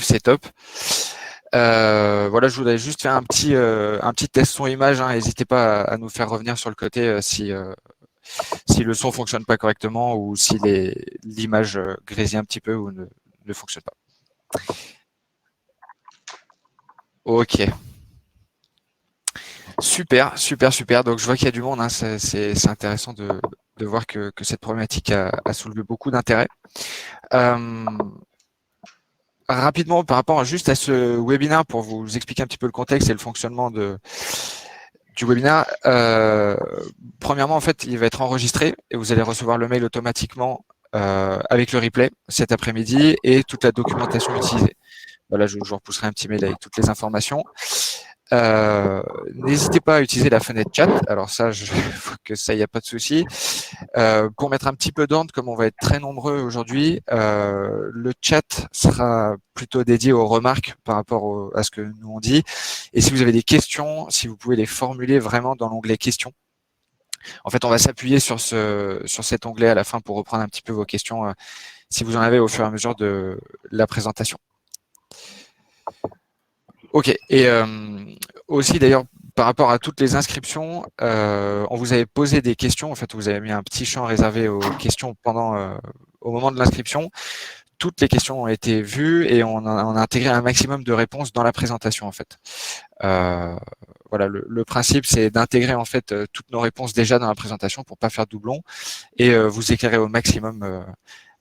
c'est top. Voilà, je voudrais juste faire un petit test son image. N'hésitez pas à nous faire revenir sur le côté si le son fonctionne pas correctement ou si l'image grésille un petit peu ou ne fonctionne pas. Ok. Super, super, super. Donc je vois qu'il y a du monde. C'est intéressant de voir que cette problématique a soulevé beaucoup d'intérêt. Rapidement, par rapport juste à ce webinaire, pour vous expliquer un petit peu le contexte et le fonctionnement du webinaire. Premièrement, en fait, il va être enregistré et vous allez recevoir le mail automatiquement avec le replay cet après-midi et toute la documentation utilisée. Voilà, je vous repousserai un petit mail avec toutes les informations. N'hésitez pas à utiliser la fenêtre chat. Alors ça, que ça, il n'y a pas de souci. Pour mettre un petit peu d'ordre, comme on va être très nombreux aujourd'hui, le chat sera plutôt dédié aux remarques par rapport à ce que nous on dit. Et si vous avez des questions, si vous pouvez les formuler vraiment dans l'onglet questions. En fait, on va s'appuyer sur cet onglet à la fin pour reprendre un petit peu vos questions, si vous en avez au fur et à mesure de la présentation. Ok. Et aussi d'ailleurs, par rapport à toutes les inscriptions, on vous avait posé des questions. En fait, vous avez mis un petit champ réservé aux questions au moment de l'inscription. Toutes les questions ont été vues et on a intégré un maximum de réponses dans la présentation en fait. Voilà, le principe c'est d'intégrer en fait toutes nos réponses déjà dans la présentation pour pas faire doublon et vous éclairer au maximum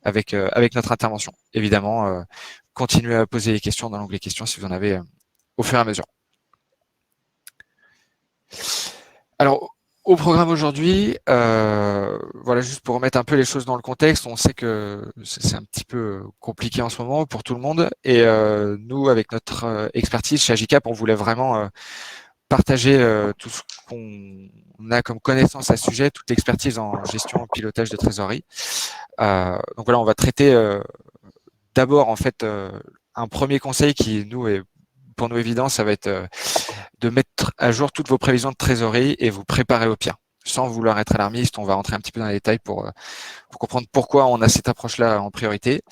avec notre intervention. Évidemment, continuez à poser les questions dans l'onglet questions si vous en avez au fur et à mesure. Alors, au programme aujourd'hui, voilà, juste pour remettre un peu les choses dans le contexte, on sait que c'est un petit peu compliqué en ce moment pour tout le monde. Et nous, avec notre expertise chez Agicap, on voulait vraiment partager tout ce qu'on a comme connaissance à ce sujet, toute l'expertise en gestion, pilotage de trésorerie. Donc voilà, on va traiter d'abord en fait un premier conseil qui, pour nous évident, ça va être de mettre à jour toutes vos prévisions de trésorerie et vous préparer au pire. Sans vouloir être alarmiste, on va rentrer un petit peu dans les détails pour comprendre pourquoi on a cette approche-là en priorité.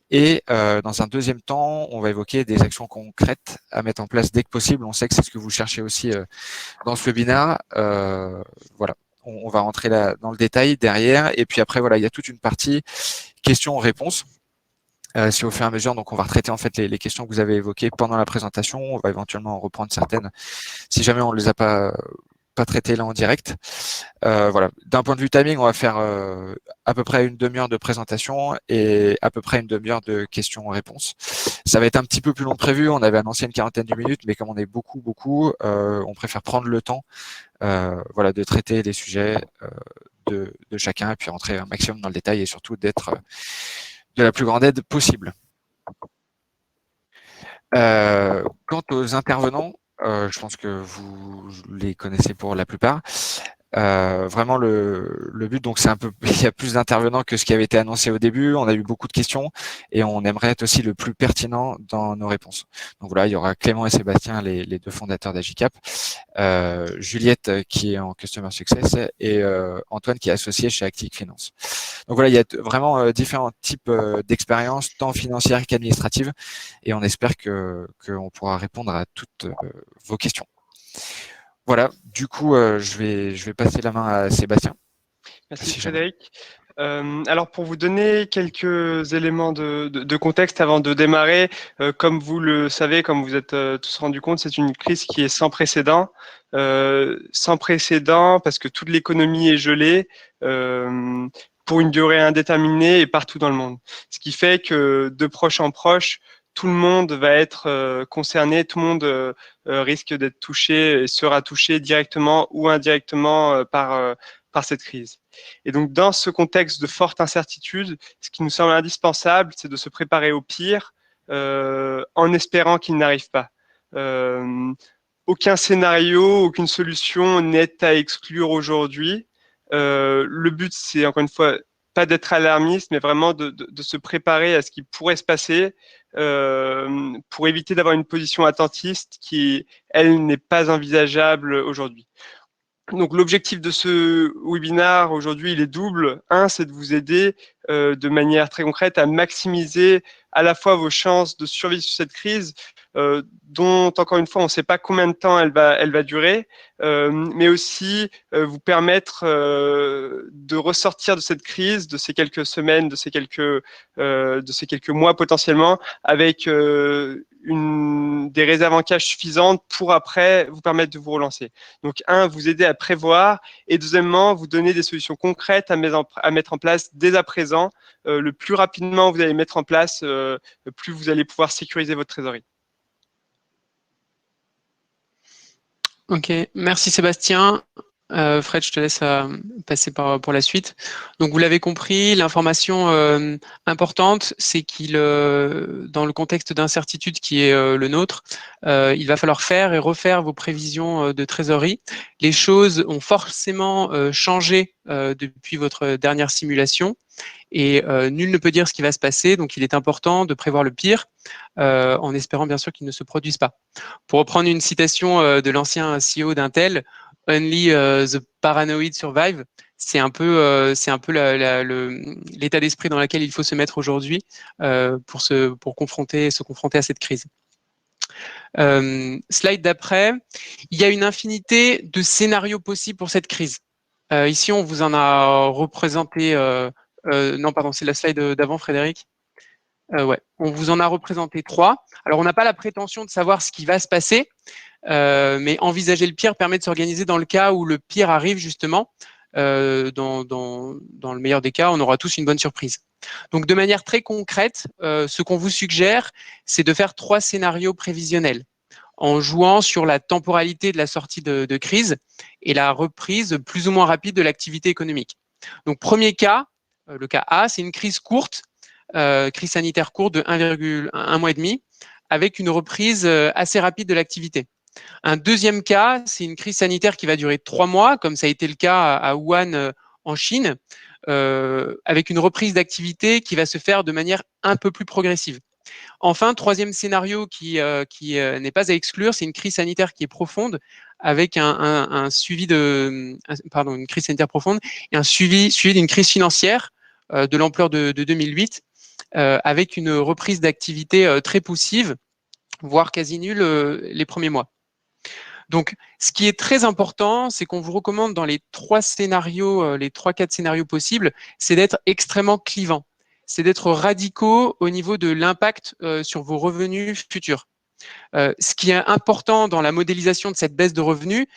Et dans un deuxième temps, on va évoquer des actions concrètes à mettre en place dès que possible. On sait que c'est ce que vous cherchez aussi dans ce webinaire. Voilà, on va rentrer là dans le détail derrière. Et puis après, voilà, il y a toute une partie questions-réponses. Si au fur et à mesure, donc on va retraiter en fait les questions que vous avez évoquées pendant la présentation. On va éventuellement en reprendre certaines si jamais on ne les a pas traitées là en direct. Voilà. D'un point de vue timing, on va faire à peu près une demi-heure de présentation et à peu près une demi-heure de questions-réponses. Ça va être un petit peu plus long que prévu. On avait annoncé une quarantaine de minutes, mais comme on est beaucoup, on préfère prendre le temps, voilà, de traiter les sujets de chacun et puis rentrer un maximum dans le détail et surtout d'être de la plus grande aide possible. Quant aux intervenants, je pense que vous les connaissez pour la plupart. Vraiment le but, donc c'est un peu, il y a plus d'intervenants que ce qui avait été annoncé au début. On a eu beaucoup de questions et on aimerait être aussi le plus pertinent dans nos réponses. Donc voilà, il y aura Clément et Sébastien, les deux fondateurs d'Agicap, Juliette qui est en Customer Success et Antoine qui est associé chez Actic Finance. Donc voilà, il y a vraiment différents types d'expériences, tant financières qu'administratives, et on espère qu'on pourra répondre à toutes vos questions. Voilà, du coup, je vais passer la main à Sébastien. Merci Frédéric. Alors pour vous donner quelques éléments de contexte avant de démarrer, comme vous le savez, comme vous êtes tous rendus compte, c'est une crise qui est sans précédent parce que toute l'économie est gelée pour une durée indéterminée et partout dans le monde. Ce qui fait que de proche en proche, tout le monde va être concerné, tout le monde risque d'être touché et sera touché directement ou indirectement par cette crise. Et donc, dans ce contexte de forte incertitude, ce qui nous semble indispensable, c'est de se préparer au pire en espérant qu'il n'arrive pas. Aucun scénario, aucune solution n'est à exclure aujourd'hui. Le but, c'est encore une fois pas d'être alarmiste, mais vraiment de se préparer à ce qui pourrait se passer pour éviter d'avoir une position attentiste qui, elle, n'est pas envisageable aujourd'hui. Donc l'objectif de ce webinaire aujourd'hui, il est double. Un, c'est de vous aider de manière très concrète à maximiser à la fois vos chances de survie sur cette crise, dont encore une fois on ne sait pas combien de temps elle va durer, mais aussi vous permettre de ressortir de cette crise, de ces quelques semaines, de ces quelques mois potentiellement, avec des réserves en cash suffisantes pour après vous permettre de vous relancer. Donc vous aider à prévoir, et deuxièmement, vous donner des solutions concrètes à mettre en place dès à présent. Le plus rapidement vous allez mettre en place, plus vous allez pouvoir sécuriser votre trésorerie. Ok, merci Sébastien. Fred, je te laisse passer pour la suite. Donc, vous l'avez compris, l'information importante, c'est qu'il, dans le contexte d'incertitude qui est le nôtre, il va falloir faire et refaire vos prévisions de trésorerie. Les choses ont forcément changé depuis votre dernière simulation, et nul ne peut dire ce qui va se passer, donc il est important de prévoir le pire, en espérant bien sûr qu'il ne se produise pas. Pour reprendre une citation de l'ancien CEO d'Intel, Only the paranoid survive. C'est un peu l'état d'esprit dans lequel il faut se mettre aujourd'hui pour se confronter à cette crise. Slide d'après. Il y a une infinité de scénarios possibles pour cette crise. Ici, on vous en a représenté. Non, pardon, c'est la slide d'avant, Frédéric. Ouais, on vous en a représenté 3. Alors, on n'a pas la prétention de savoir ce qui va se passer, mais envisager le pire permet de s'organiser dans le cas où le pire arrive, justement. Dans le meilleur des cas, on aura tous une bonne surprise. Donc, de manière très concrète, ce qu'on vous suggère, c'est de faire 3 scénarios prévisionnels en jouant sur la temporalité de la sortie de crise et la reprise plus ou moins rapide de l'activité économique. Donc, premier cas, le cas A, c'est une crise courte, crise sanitaire courte de 1 mois et demi, avec une reprise assez rapide de l'activité. Un deuxième cas, c'est une crise sanitaire qui va durer 3 mois, comme ça a été le cas à Wuhan en Chine, avec une reprise d'activité qui va se faire de manière un peu plus progressive. Enfin, troisième scénario qui n'est pas à exclure, c'est une crise sanitaire qui est profonde, avec un suivi une crise sanitaire profonde et un suivi d'une crise financière de l'ampleur de 2008, avec une reprise d'activité très poussive, voire quasi nulle les premiers mois. Donc, ce qui est très important, c'est qu'on vous recommande dans les 3 scénarios, les 3-4 scénarios possibles, c'est d'être extrêmement clivant. C'est d'être radicaux au niveau de l'impact sur vos revenus futurs. Ce qui est important dans la modélisation de cette baisse de revenus,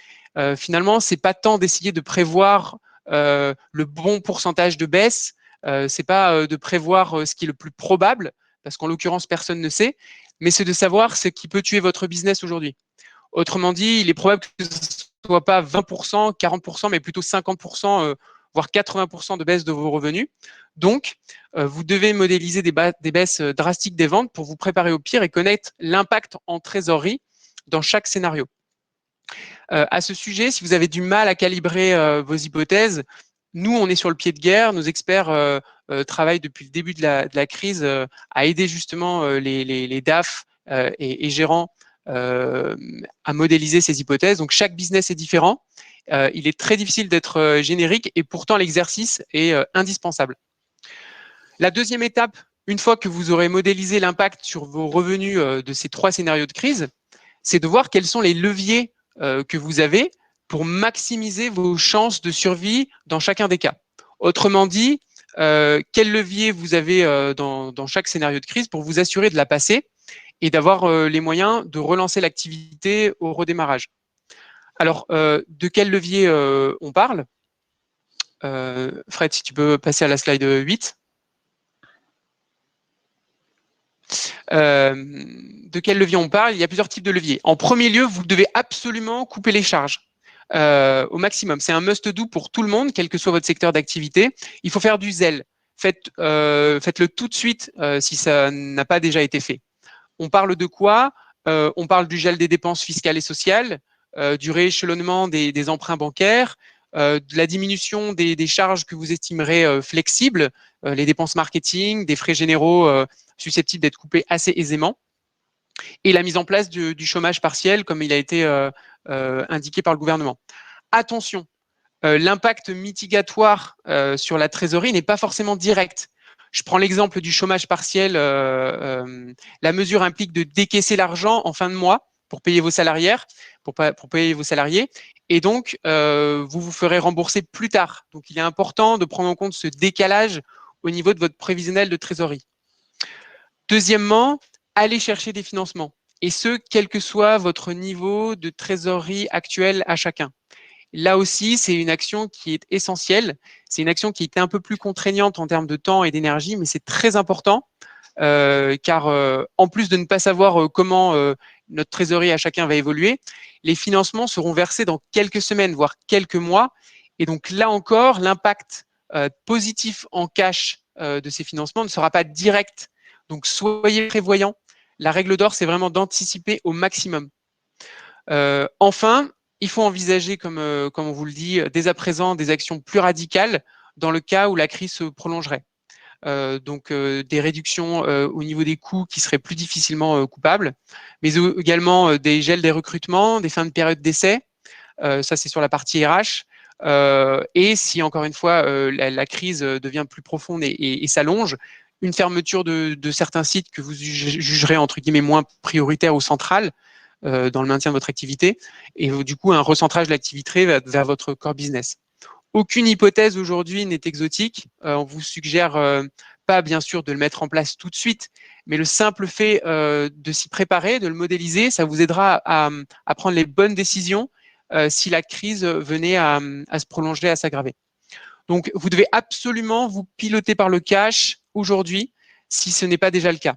finalement, c'est pas tant d'essayer de prévoir le bon pourcentage de baisse, c'est pas de prévoir ce qui est le plus probable, parce qu'en l'occurrence, personne ne sait, mais c'est de savoir ce qui peut tuer votre business aujourd'hui. Autrement dit, il est probable que ce ne soit pas 20%, 40%, mais plutôt 50%, voire 80% de baisse de vos revenus. Donc, vous devez modéliser des baisses drastiques des ventes pour vous préparer au pire et connaître l'impact en trésorerie dans chaque scénario. À ce sujet, si vous avez du mal à calibrer vos hypothèses, nous, on est sur le pied de guerre. Nos experts travaillent depuis le début de la crise à aider justement les DAF et gérants à modéliser ces hypothèses. Donc, chaque business est différent. Il est très difficile d'être générique et pourtant, l'exercice est indispensable. La deuxième étape, une fois que vous aurez modélisé l'impact sur vos revenus de ces 3 scénarios de crise, c'est de voir quels sont les leviers que vous avez pour maximiser vos chances de survie dans chacun des cas. Autrement dit, quel levier vous avez dans chaque scénario de crise pour vous assurer de la passer et d'avoir les moyens de relancer l'activité au redémarrage. Alors, de quel levier on parle? Fred, si tu peux passer à la slide 8. De quel levier on parle? Il y a plusieurs types de leviers. En premier lieu, vous devez absolument couper les charges au maximum. C'est un must-do pour tout le monde, quel que soit votre secteur d'activité. Il faut faire du zèle. Faites-le tout de suite si ça n'a pas déjà été fait. On parle de quoi? On parle du gel des dépenses fiscales et sociales, du rééchelonnement des emprunts bancaires, de la diminution des charges que vous estimerez flexibles, les dépenses marketing, des frais généraux susceptibles d'être coupés assez aisément, et la mise en place du chômage partiel comme il a été indiqué par le gouvernement. Attention, l'impact mitigatoire sur la trésorerie n'est pas forcément direct. Je prends l'exemple du chômage partiel. La mesure implique de décaisser l'argent en fin de mois pour payer vos salariés, et donc vous vous ferez rembourser plus tard. Donc il est important de prendre en compte ce décalage au niveau de votre prévisionnel de trésorerie. Deuxièmement, allez chercher des financements, et ce, quel que soit votre niveau de trésorerie actuel à chacun. Là aussi, c'est une action qui est essentielle. C'est une action qui est un peu plus contraignante en termes de temps et d'énergie, mais c'est très important, car en plus de ne pas savoir comment notre trésorerie à chacun va évoluer, les financements seront versés dans quelques semaines, voire quelques mois. Et donc là encore, l'impact positif en cash de ces financements ne sera pas direct. Donc soyez prévoyants. La règle d'or, c'est vraiment d'anticiper au maximum. Enfin, il faut envisager, comme on vous le dit, dès à présent, des actions plus radicales dans le cas où la crise se prolongerait. Donc des réductions au niveau des coûts qui seraient plus difficilement coupables, mais également des gels des recrutements, des fins de période d'essai, ça c'est sur la partie RH, et si encore une fois la crise devient plus profonde et s'allonge, une fermeture de certains sites que vous jugerez entre guillemets moins prioritaires ou centrales dans le maintien de votre activité, et du coup un recentrage de l'activité vers votre core business. Aucune hypothèse aujourd'hui n'est exotique. On vous suggère pas, bien sûr, de le mettre en place tout de suite, mais le simple fait de s'y préparer, de le modéliser, ça vous aidera à prendre les bonnes décisions si la crise venait à se prolonger, à s'aggraver. Donc, vous devez absolument vous piloter par le cash aujourd'hui, si ce n'est pas déjà le cas.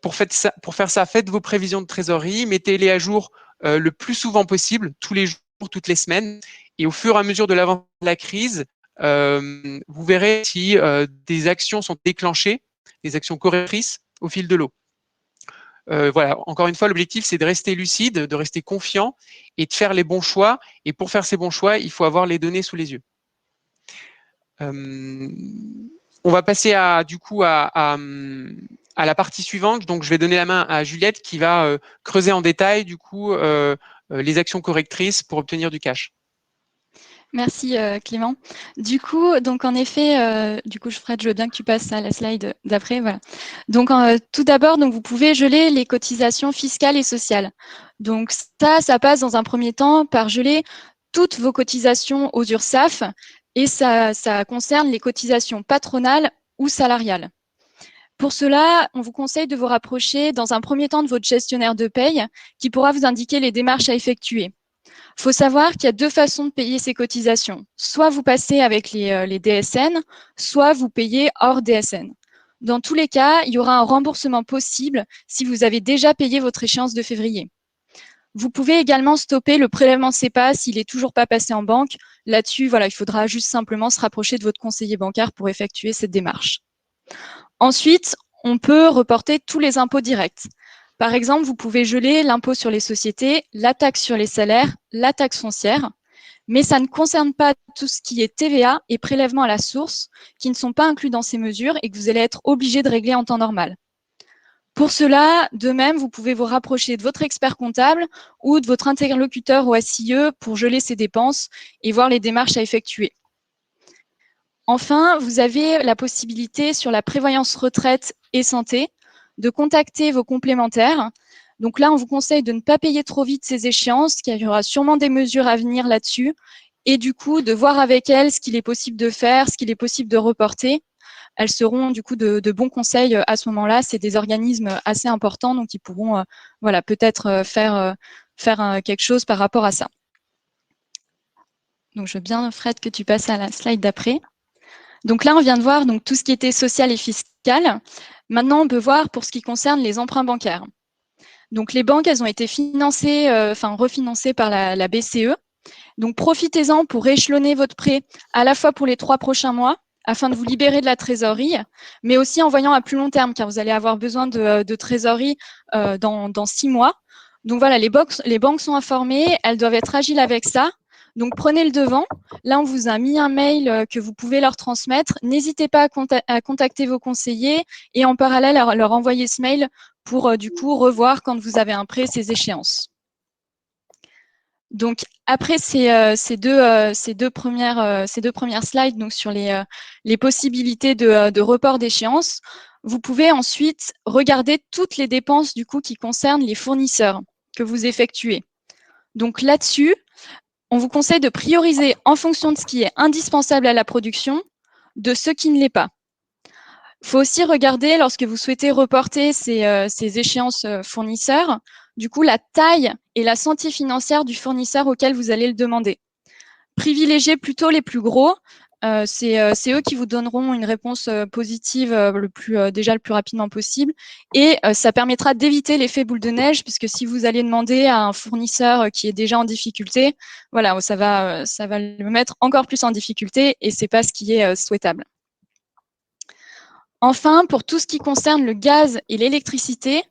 Pour faire ça, faites vos prévisions de trésorerie, mettez-les à jour le plus souvent possible, tous les jours, toutes les semaines, et au fur et à mesure de l'avancée de la crise, vous verrez si des actions sont déclenchées, des actions correctrices au fil de l'eau. Voilà, encore une fois, l'objectif, c'est de rester lucide, de rester confiant et de faire les bons choix. Et pour faire ces bons choix, il faut avoir les données sous les yeux. On va passer du coup à la partie suivante. Donc, je vais donner la main à Juliette qui va creuser en détail du coup les actions correctrices pour obtenir du cash. Merci Clément. Du coup, donc en effet, Fred, je veux bien que tu passes à la slide d'après. Voilà. Donc tout d'abord, donc vous pouvez geler les cotisations fiscales et sociales. Donc ça passe dans un premier temps par geler toutes vos cotisations aux URSSAF, et ça concerne les cotisations patronales ou salariales. Pour cela, on vous conseille de vous rapprocher dans un premier temps de votre gestionnaire de paye qui pourra vous indiquer les démarches à effectuer. Il faut savoir qu'il y a deux façons de payer ces cotisations. Soit vous passez avec les DSN, soit vous payez hors DSN. Dans tous les cas, il y aura un remboursement possible si vous avez déjà payé votre échéance de février. Vous pouvez également stopper le prélèvement CEPA s'il n'est toujours pas passé en banque. Là-dessus, voilà, il faudra juste simplement se rapprocher de votre conseiller bancaire pour effectuer cette démarche. Ensuite, on peut reporter tous les impôts directs. Par exemple, vous pouvez geler l'impôt sur les sociétés, la taxe sur les salaires, la taxe foncière, mais ça ne concerne pas tout ce qui est TVA et prélèvement à la source, qui ne sont pas inclus dans ces mesures et que vous allez être obligé de régler en temps normal. Pour cela, de même, vous pouvez vous rapprocher de votre expert comptable ou de votre interlocuteur au SIE pour geler ces dépenses et voir les démarches à effectuer. Enfin, vous avez la possibilité sur la prévoyance retraite et santé de contacter vos complémentaires. Donc là, on vous conseille de ne pas payer trop vite ces échéances, car il y aura sûrement des mesures à venir là-dessus, et du coup, de voir avec elles ce qu'il est possible de faire, ce qu'il est possible de reporter. Elles seront du coup de bons conseils à ce moment-là. C'est des organismes assez importants, donc ils pourront voilà, peut-être faire quelque chose par rapport à ça. Donc, je veux bien, Fred, que tu passes à la slide d'après. Donc là, on vient de voir donc, tout ce qui était social et fiscal. Maintenant, on peut voir pour ce qui concerne les emprunts bancaires. Donc, les banques, elles ont été financées, refinancées par la BCE. Donc, profitez-en pour échelonner votre prêt à la fois pour les 3 prochains mois, afin de vous libérer de la trésorerie, mais aussi en voyant à plus long terme, car vous allez avoir besoin de trésorerie dans 6 mois. Donc voilà, les banques sont informées, elles doivent être agiles avec ça. Donc, prenez le devant. Là, on vous a mis un mail que vous pouvez leur transmettre. N'hésitez pas à contacter vos conseillers et en parallèle à leur envoyer ce mail pour du coup revoir quand vous avez un prêt ces échéances. Donc après ces deux premières slides, donc sur les possibilités de report d'échéance, vous pouvez ensuite regarder toutes les dépenses du coup qui concernent les fournisseurs que vous effectuez. Donc là-dessus, on vous conseille de prioriser en fonction de ce qui est indispensable à la production, de ce qui ne l'est pas. Il faut aussi regarder, lorsque vous souhaitez reporter ces échéances fournisseurs, du coup, la taille et la santé financière du fournisseur auquel vous allez le demander. Privilégiez plutôt les plus gros. C'est eux qui vous donneront une réponse positive déjà le plus rapidement possible. Et ça permettra d'éviter l'effet boule de neige, puisque si vous allez demander à un fournisseur qui est déjà en difficulté, voilà, ça va le mettre encore plus en difficulté et c'est pas ce qui est souhaitable. Enfin, pour tout ce qui concerne le gaz et l'électricité,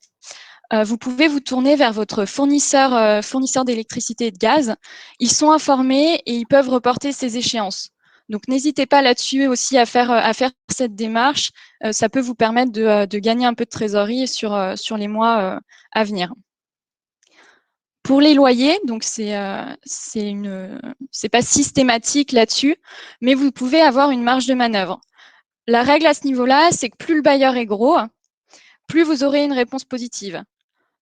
vous pouvez vous tourner vers votre fournisseur d'électricité et de gaz. Ils sont informés et ils peuvent reporter ces échéances. Donc, n'hésitez pas là-dessus aussi à faire cette démarche. Ça peut vous permettre de gagner un peu de trésorerie sur les mois à venir. Pour les loyers, donc c'est pas systématique là-dessus, mais vous pouvez avoir une marge de manœuvre. La règle à ce niveau-là, c'est que plus le bailleur est gros, plus vous aurez une réponse positive.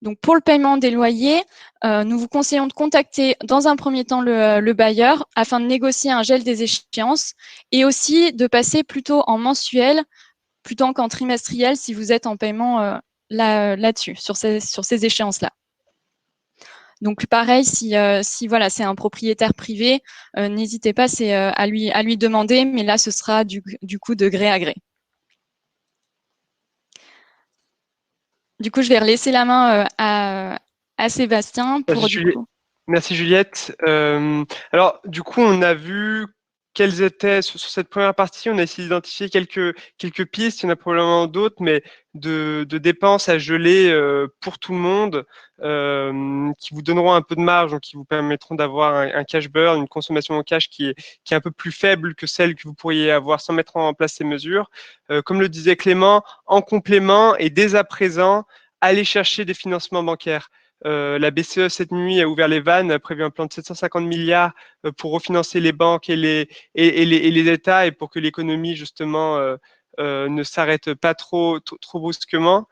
Donc, pour le paiement des loyers, nous vous conseillons de contacter dans un premier temps le bailleur afin de négocier un gel des échéances et aussi de passer plutôt en mensuel plutôt qu'en trimestriel si vous êtes en paiement là-dessus, sur ces échéances-là. Donc, pareil, si voilà, c'est un propriétaire privé, n'hésitez pas à lui demander, mais là, ce sera du coup de gré à gré. Du coup, je vais relaisser la main à Sébastien pour Merci Juliette. Alors, du coup, on a vu quelles étaient, sur cette première partie, on a essayé d'identifier quelques pistes, il y en a probablement d'autres, mais de dépenses à geler pour tout le monde, qui vous donneront un peu de marge, donc qui vous permettront d'avoir un cash burn, une consommation en cash qui est un peu plus faible que celle que vous pourriez avoir sans mettre en place ces mesures. Comme le disait Clément, en complément et dès à présent, allez chercher des financements bancaires. La BCE cette nuit a ouvert les vannes, a prévu un plan de 750 milliards pour refinancer les banques et les États et pour que l'économie justement ne s'arrête pas trop brusquement.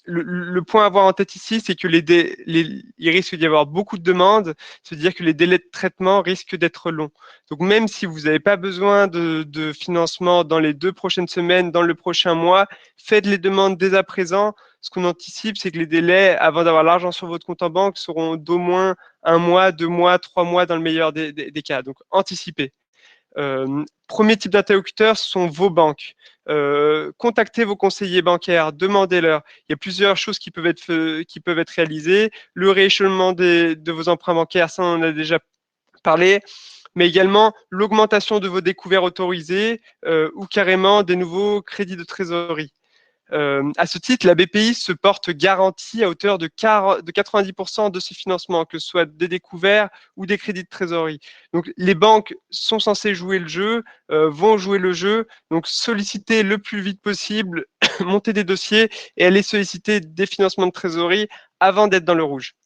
Le point à avoir en tête ici, c'est que il risque d'y avoir beaucoup de demandes, c'est-à-dire que les délais de traitement risquent d'être longs. Donc même si vous n'avez pas besoin de financement dans les 2 prochaines semaines, dans le prochain mois, faites les demandes dès à présent. Ce qu'on anticipe, c'est que les délais avant d'avoir l'argent sur votre compte en banque seront d'au moins 1 mois, 2 mois, 3 mois dans le meilleur des cas. Donc anticipez. Premier type d'interlocuteur sont vos banques. Contactez vos conseillers bancaires, demandez-leur. Il y a plusieurs choses qui peuvent être réalisées. Le rééchelonnement de vos emprunts bancaires, ça on en a déjà parlé, mais également l'augmentation de vos découverts autorisés ou carrément des nouveaux crédits de trésorerie. À ce titre, la BPI se porte garantie à hauteur de 90% de ses financements, que ce soit des découverts ou des crédits de trésorerie. Donc, les banques sont censées jouer le jeu, vont jouer le jeu. Donc, sollicitez le plus vite possible, monter des dossiers et aller solliciter des financements de trésorerie avant d'être dans le rouge.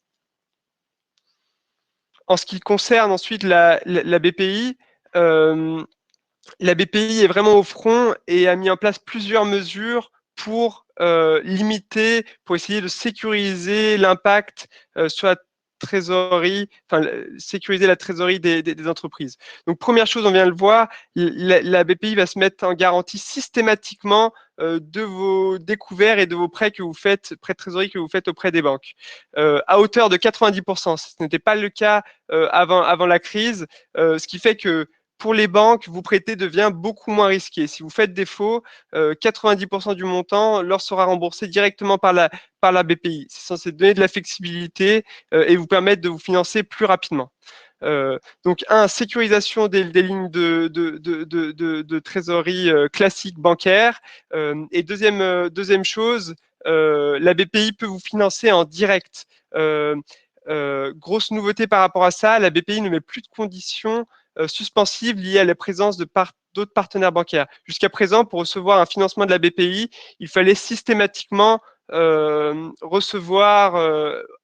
En ce qui concerne ensuite la BPI, la BPI est vraiment au front et a mis en place plusieurs mesures pour limiter, pour essayer de sécuriser l'impact sur la trésorerie, enfin sécuriser la trésorerie des entreprises. Donc première chose, on vient de le voir, la BPI va se mettre en garantie systématiquement de vos découverts et de vos prêts que vous faites, prêts de trésorerie que vous faites auprès des banques, à hauteur de 90%. Ce n'était pas le cas avant la crise, ce qui fait que pour les banques, vous prêter devient beaucoup moins risqué. Si vous faites défaut, 90% du montant leur sera remboursé directement par la BPI. C'est censé donner de la flexibilité et vous permettre de vous financer plus rapidement. Donc, sécurisation des lignes de trésorerie classique bancaire. Et deuxième chose, la BPI peut vous financer en direct. Grosse nouveauté par rapport à ça, la BPI ne met plus de conditions suspensives liées à la présence d'autres partenaires bancaires. Jusqu'à présent, pour recevoir un financement de la BPI, il fallait systématiquement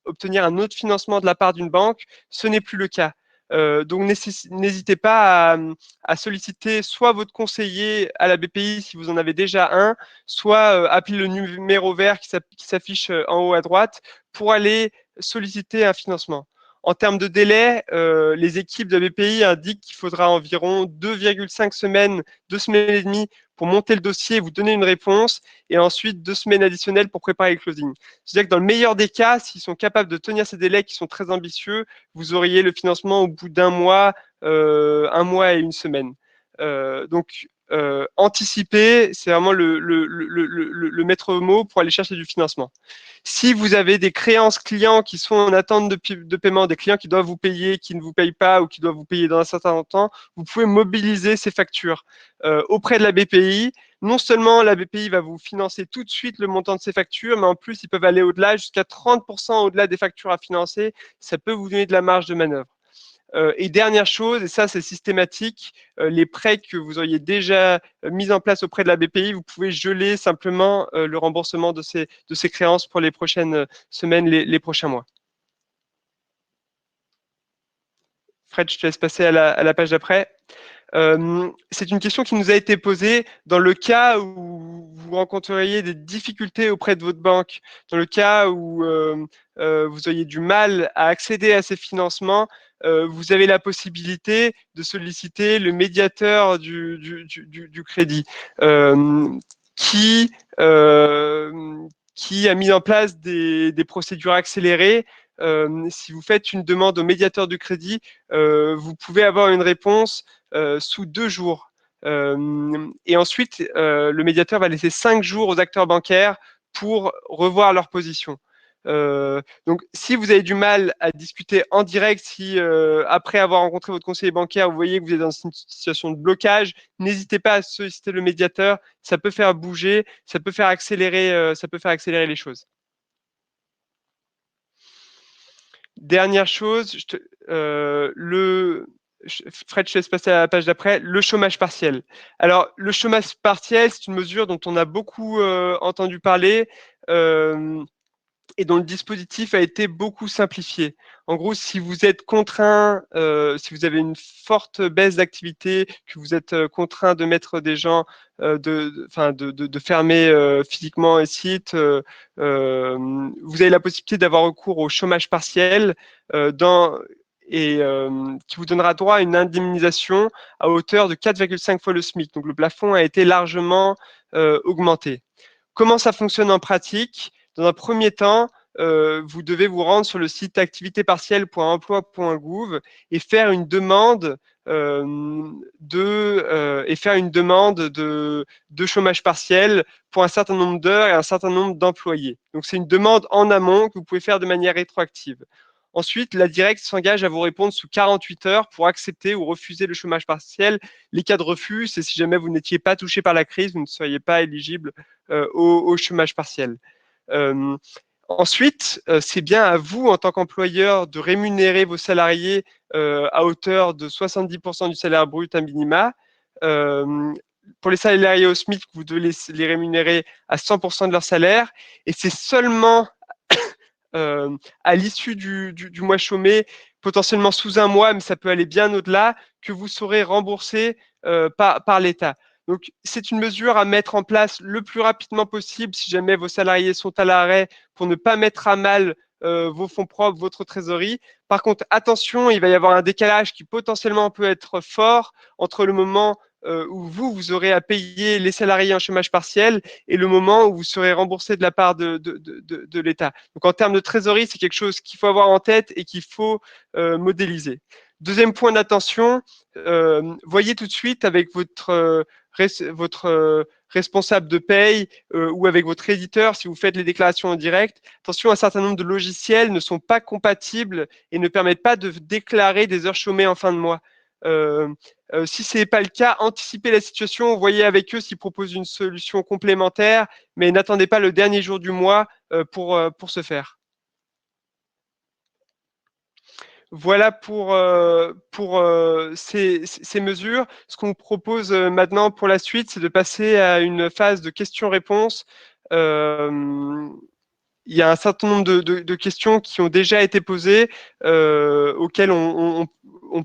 obtenir un autre financement de la part d'une banque, ce n'est plus le cas. Donc n'hésitez pas à solliciter soit votre conseiller à la BPI si vous en avez déjà un, soit appelez le numéro vert qui s'affiche en haut à droite pour aller solliciter un financement. En termes de délai, les équipes de la BPI indiquent qu'il faudra environ 2,5 semaines, 2 semaines et demie pour monter le dossier, vous donner une réponse, et ensuite 2 semaines additionnelles pour préparer le closing. C'est-à-dire que dans le meilleur des cas, s'ils sont capables de tenir ces délais qui sont très ambitieux, vous auriez le financement au bout d'1 mois, 1 mois et 1 semaine. Donc, anticiper, c'est vraiment le maître mot pour aller chercher du financement. Si vous avez des créances clients qui sont en attente de paiement, des clients qui doivent vous payer, qui ne vous payent pas ou qui doivent vous payer dans un certain temps, vous pouvez mobiliser ces factures auprès de la BPI. Non seulement la BPI va vous financer tout de suite le montant de ces factures, mais en plus, ils peuvent aller au-delà, jusqu'à 30% au-delà des factures à financer. Ça peut vous donner de la marge de manœuvre. Et dernière chose, et ça c'est systématique, les prêts que vous auriez déjà mis en place auprès de la BPI, vous pouvez geler simplement le remboursement de ces créances pour les prochaines semaines, les prochains mois. Fred, je te laisse passer à la page d'après. C'est une question qui nous a été posée dans le cas où vous rencontreriez des difficultés auprès de votre banque, dans le cas où vous auriez du mal à accéder à ces financements, vous avez la possibilité de solliciter le médiateur du crédit qui, qui a mis en place des procédures accélérées. Si vous faites une demande au médiateur du crédit, vous pouvez avoir une réponse sous 2 jours. Et ensuite, le médiateur va laisser 5 jours aux acteurs bancaires pour revoir leur position. Donc, si vous avez du mal à discuter en direct, si après avoir rencontré votre conseiller bancaire, vous voyez que vous êtes dans une situation de blocage, n'hésitez pas à solliciter le médiateur. Ça peut faire bouger, ça peut faire accélérer les choses. Dernière chose, Fred, je te laisse passer à la page d'après, le chômage partiel. Alors, le chômage partiel, c'est une mesure dont on a beaucoup entendu parler et dont le dispositif a été beaucoup simplifié. En gros, si vous êtes contraint, si vous avez une forte baisse d'activité, que vous êtes contraint de mettre des gens, de fermer physiquement un site, vous avez la possibilité d'avoir recours au chômage partiel qui vous donnera droit à une indemnisation à hauteur de 4,5 fois le SMIC. Donc le plafond a été largement augmenté. Comment ça fonctionne en pratique? Dans un premier temps, vous devez vous rendre sur le site activitépartielle.emploi.gouv et faire une demande de chômage partiel pour un certain nombre d'heures et un certain nombre d'employés. Donc c'est une demande en amont que vous pouvez faire de manière rétroactive. Ensuite, la directe s'engage à vous répondre sous 48 heures pour accepter ou refuser le chômage partiel. Les cas de refus, c'est si jamais vous n'étiez pas touché par la crise, vous ne seriez pas éligible au chômage partiel. Ensuite, c'est bien à vous, en tant qu'employeur, de rémunérer vos salariés à hauteur de 70% du salaire brut à minima. Pour les salariés au SMIC, vous devez les rémunérer à 100% de leur salaire. Et c'est seulement à l'issue du mois chômé, potentiellement sous 1 mois, mais ça peut aller bien au-delà, que vous serez remboursé par l'État. Donc, c'est une mesure à mettre en place le plus rapidement possible si jamais vos salariés sont à l'arrêt pour ne pas mettre à mal vos fonds propres, votre trésorerie. Par contre, attention, il va y avoir un décalage qui potentiellement peut être fort entre le moment où vous aurez à payer les salariés en chômage partiel et le moment où vous serez remboursé de la part de l'État. Donc, en termes de trésorerie, c'est quelque chose qu'il faut avoir en tête et qu'il faut modéliser. Deuxième point d'attention, voyez tout de suite avec votre responsable de paye ou avec votre éditeur si vous faites les déclarations en direct. Attention, un certain nombre de logiciels ne sont pas compatibles et ne permettent pas de déclarer des heures chômées en fin de mois. Si ce n'est pas le cas, anticipez la situation, voyez avec eux s'ils proposent une solution complémentaire, mais n'attendez pas le dernier jour du mois pour ce faire. Voilà pour ces mesures. Ce qu'on propose maintenant pour la suite, c'est de passer à une phase de questions-réponses. il y a un certain nombre de questions qui ont déjà été posées, auxquelles on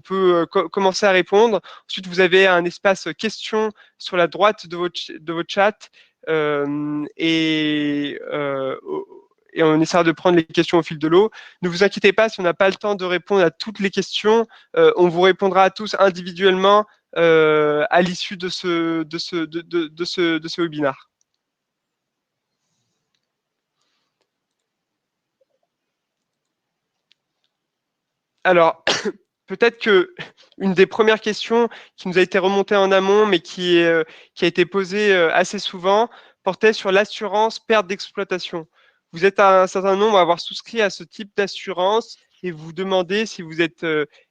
peut commencer à répondre. Ensuite, vous avez un espace questions sur la droite de votre chat, et on essaiera de prendre les questions au fil de l'eau. Ne vous inquiétez pas si on n'a pas le temps de répondre à toutes les questions. On vous répondra à tous individuellement à l'issue de ce webinaire. Alors, peut-être que une des premières questions qui nous a été remontée en amont, mais qui a été posée assez souvent, portait sur l'assurance perte d'exploitation. Vous êtes un certain nombre à avoir souscrit à ce type d'assurance et vous demandez si vous êtes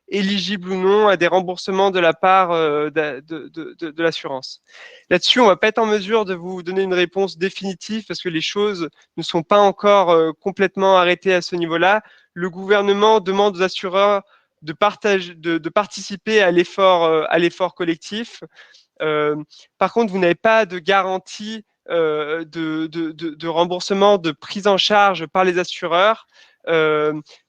éligible ou non à des remboursements de la part de l'assurance. Là-dessus, on ne va pas être en mesure de vous donner une réponse définitive parce que les choses ne sont pas encore complètement arrêtées à ce niveau-là. Le gouvernement demande aux assureurs de participer à l'effort collectif. Par contre, vous n'avez pas de garantie de remboursement, de prise en charge par les assureurs,